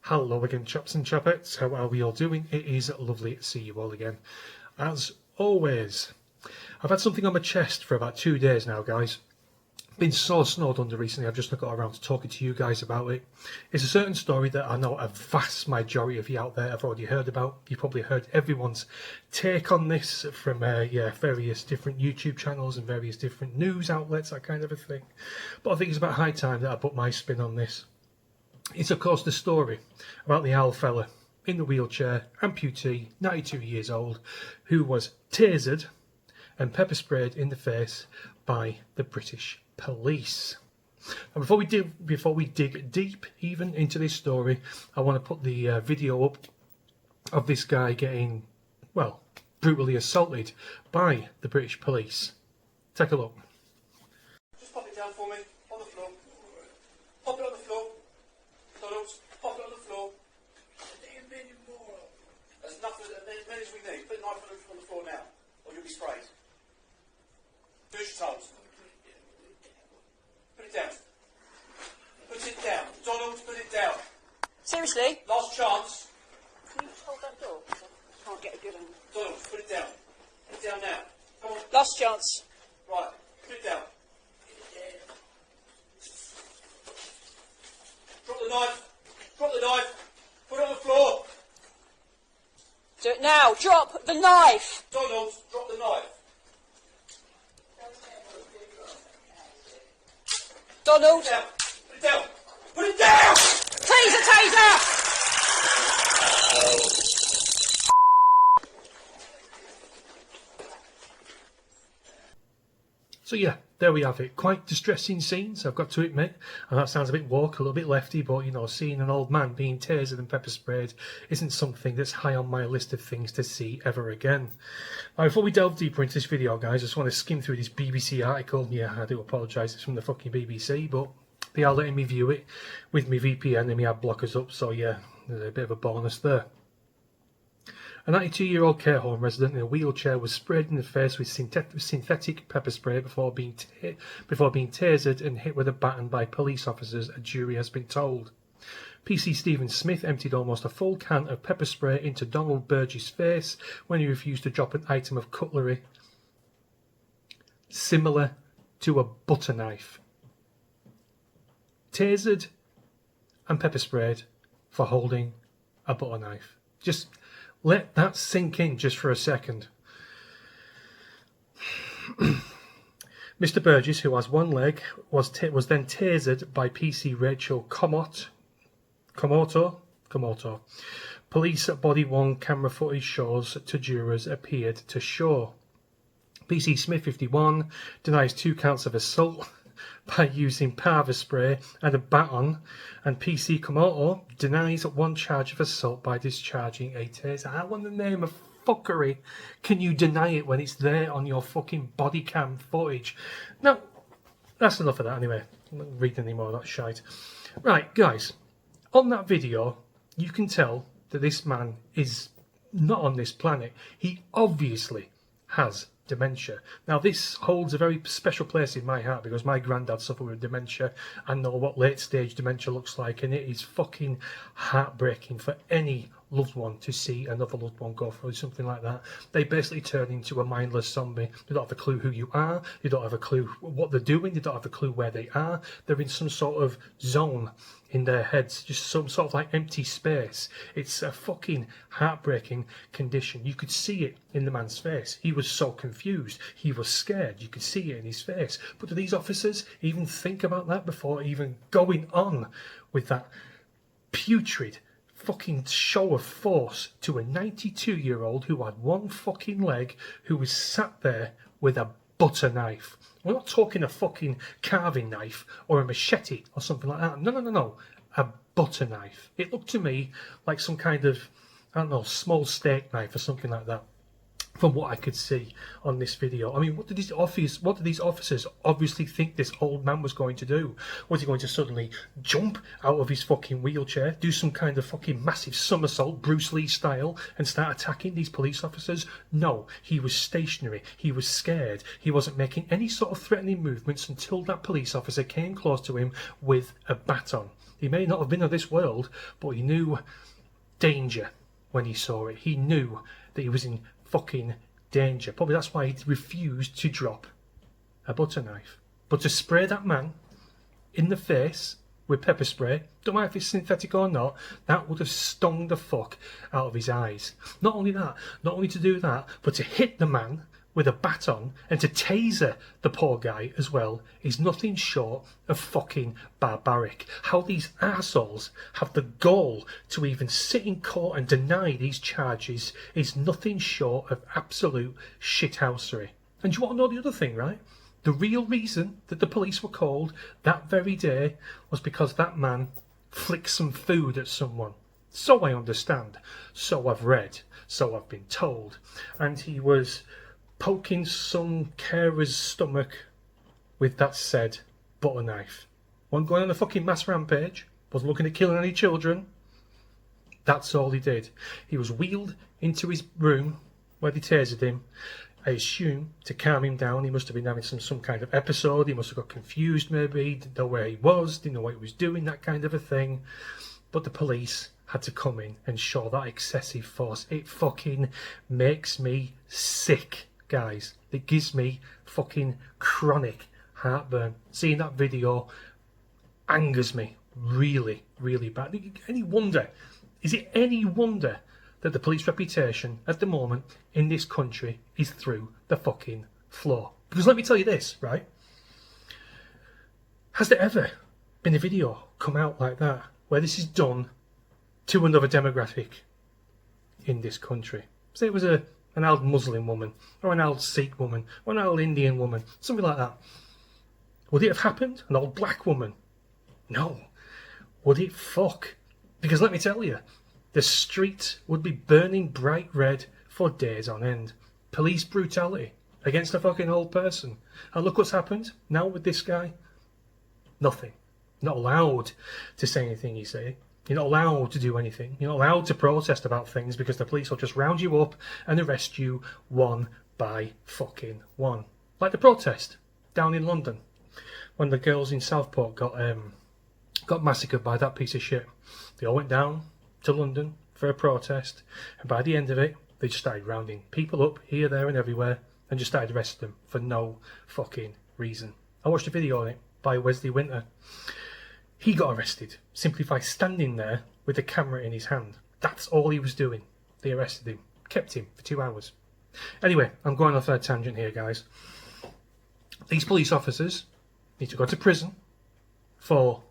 Hello again, chaps and chapettes. How are we all doing? It is lovely to see you all again. As always, I've had something on my chest for about 2 days now, guys. Been so snowed under recently, I've just not got around to talking to you guys about it. It's a certain story that I know a vast majority of you out there have already heard about. You've probably heard everyone's take on this from various different YouTube channels and various different news outlets, that kind of a thing. But I think it's about high time that I put my spin on this. It's of course the story about the old fella in the wheelchair, amputee, 92 years old, who was tasered and pepper sprayed in the face by the British police. And before we dig deep even into this story, I want to put the video up of this guy getting, well, brutally assaulted by the British police. Take a look. Just pop it down for me, on the floor. Pop it on the floor. Donald, pop it on the floor. There's enough, as many as we need. Put the knife on the floor now, or you'll be sprayed. Do as you're told. Put it down. Put it down. Donald, put it down. Seriously? Last chance. Can you just hold that door? I can't get a good angle. Donald, put it down. Put it down now. Come on. Last chance. Right, put it down. Drop the knife. Drop the knife. Put it on the floor. Do it now. Drop the knife. Donald, drop the knife. Donald. Put it down. Put it down. Put it down! Taser, taser! So yeah, there we have it. Quite distressing scenes, I've got to admit. And that sounds a bit woke, a little bit lefty, but you know, seeing an old man being tasered and pepper sprayed isn't something that's high on my list of things to see ever again. Now, before we delve deeper into this video, guys, I just want to skim through this BBC article. Yeah, I do apologise, it's from the fucking BBC, but they are letting me view it with my VPN and my ad blockers up, so yeah, there's a bit of a bonus there. A 92-year-old care home resident in a wheelchair was sprayed in the face with synthetic pepper spray before being tasered and hit with a baton by police officers, a jury has been told. PC Stephen Smith emptied almost a full can of pepper spray into Donald Burgess' face when he refused to drop an item of cutlery similar to a butter knife. Tasered and pepper sprayed for holding a butter knife. Just let that sink in just for a second. Mr. Burgess, who has one leg, was then tasered by PC Rachel Komoto. Police body worn camera footage shows to jurors appeared to show. PC Smith, 51, denies 2 counts of assault by using powder spray and a baton, and PC Komoto denies 1 charge of assault by discharging a taser. How in the name of fuckery can you deny it when it's there on your fucking body cam footage? Now, that's enough of that anyway. I'm not reading any more of that shite. Right, guys, on that video, you can tell that this man is not on this planet. He obviously has dementia. Now, this holds a very special place in my heart because my granddad suffered with dementia. I know what late stage dementia looks like, and it is fucking heartbreaking for any loved one to see another loved one go through something like that. They basically turn into a mindless zombie. They don't have a clue who you are, they don't have a clue what they're doing, they don't have a clue where they are. They're in some sort of zone in their heads, just some sort of like empty space. It's a fucking heartbreaking condition. You could see it in the man's face. He was so confused, he was scared, you could see it in his face. But do these officers even think about that before even going on with that putrid fucking show of force to a 92-year-old who had one fucking leg, who was sat there with a butter knife? We're not talking a fucking carving knife or a machete or something like that. No. A butter knife. It looked to me like some kind of, I don't know, small steak knife or something like that, from what I could see on this video. I mean, what did these officers obviously think this old man was going to do? Was he going to suddenly jump out of his fucking wheelchair, do some kind of fucking massive somersault, Bruce Lee style, and start attacking these police officers? No, he was stationary. He was scared. He wasn't making any sort of threatening movements until that police officer came close to him with a baton. He may not have been of this world, but he knew danger when he saw it. He knew that he was in fucking danger. Probably that's why he refused to drop a butter knife. But to spray that man in the face with pepper spray, don't matter if it's synthetic or not, that would have stung the fuck out of his eyes. Not only that, not only to do that, but to hit the man with a baton and to taser the poor guy as well is nothing short of fucking barbaric. How these arseholes have the gall to even sit in court and deny these charges is nothing short of absolute shithousery. And you want to know the other thing, right? The real reason that the police were called that very day was because that man flicked some food at someone. So I understand, so I've read, so I've been told. And he was poking some carer's stomach with that said butter knife. Wasn't going on a fucking mass rampage, wasn't looking at killing any children. That's all he did. He was wheeled into his room where they tasered him. I assume to calm him down. He must have been having some kind of episode. He must have got confused maybe, didn't know where he was, didn't know what he was doing, that kind of a thing. But the police had to come in and show that excessive force. It fucking makes me sick, guys. It gives me fucking chronic heartburn. Seeing that video angers me really, really bad. Any wonder? Is it any wonder that the police reputation at the moment in this country is through the fucking floor? Because let me tell you this, right? Has there ever been a video come out like that where this is done to another demographic in this country? Say it was an old Muslim woman, or an old Sikh woman, or an old Indian woman, something like that. Would it have happened? An old black woman? No. Would it? Fuck. Because let me tell you, the street would be burning bright red for days on end. Police brutality against a fucking old person. And look what's happened now with this guy. Nothing. Not allowed to say anything, you say. You're not allowed to do anything. You're not allowed to protest about things because the police will just round you up and arrest you one by fucking one. Like the protest down in London when the girls in Southport got massacred by that piece of shit. They all went down to London for a protest, and by the end of it, they just started rounding people up here, there, and everywhere, and just started arresting them for no fucking reason. I watched a video on it by Wesley Winter. He got arrested simply by standing there with a camera in his hand. That's all he was doing. They arrested him, kept him for 2 hours. Anyway, I'm going off a tangent here, guys. These police officers need to go to prison for,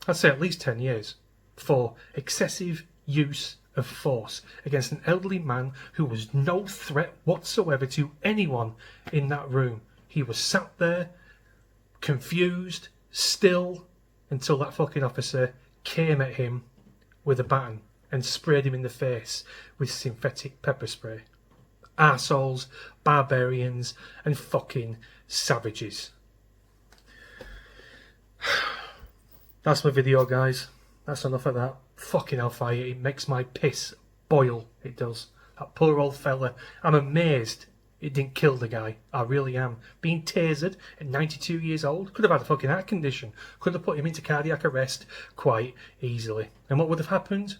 I'd say, at least 10 years for excessive use of force against an elderly man who was no threat whatsoever to anyone in that room. He was sat there, confused, still, until that fucking officer came at him with a baton and sprayed him in the face with synthetic pepper spray. Arseholes, barbarians, and fucking savages. That's my video, guys. That's enough of that. Fucking hellfire. It makes my piss boil. It does. That poor old fella. I'm amazed it didn't kill the guy. I really am. Being tasered at 92 years old. Could have had a fucking heart condition. Could have put him into cardiac arrest quite easily. And what would have happened?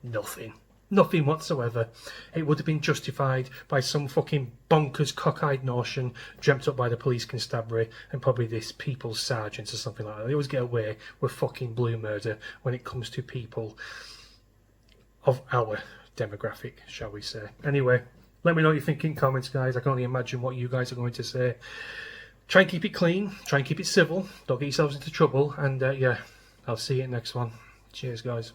Nothing. Nothing whatsoever. It would have been justified by some fucking bonkers cockeyed notion dreamt up by the police constabulary and probably this people's sergeant or something like that. They always get away with fucking blue murder when it comes to people of our demographic, shall we say. Anyway, let me know what you think in comments, guys. I can only imagine what you guys are going to say. Try and keep it clean. Try and keep it civil. Don't get yourselves into trouble. And yeah, I'll see you in the next one. Cheers, guys.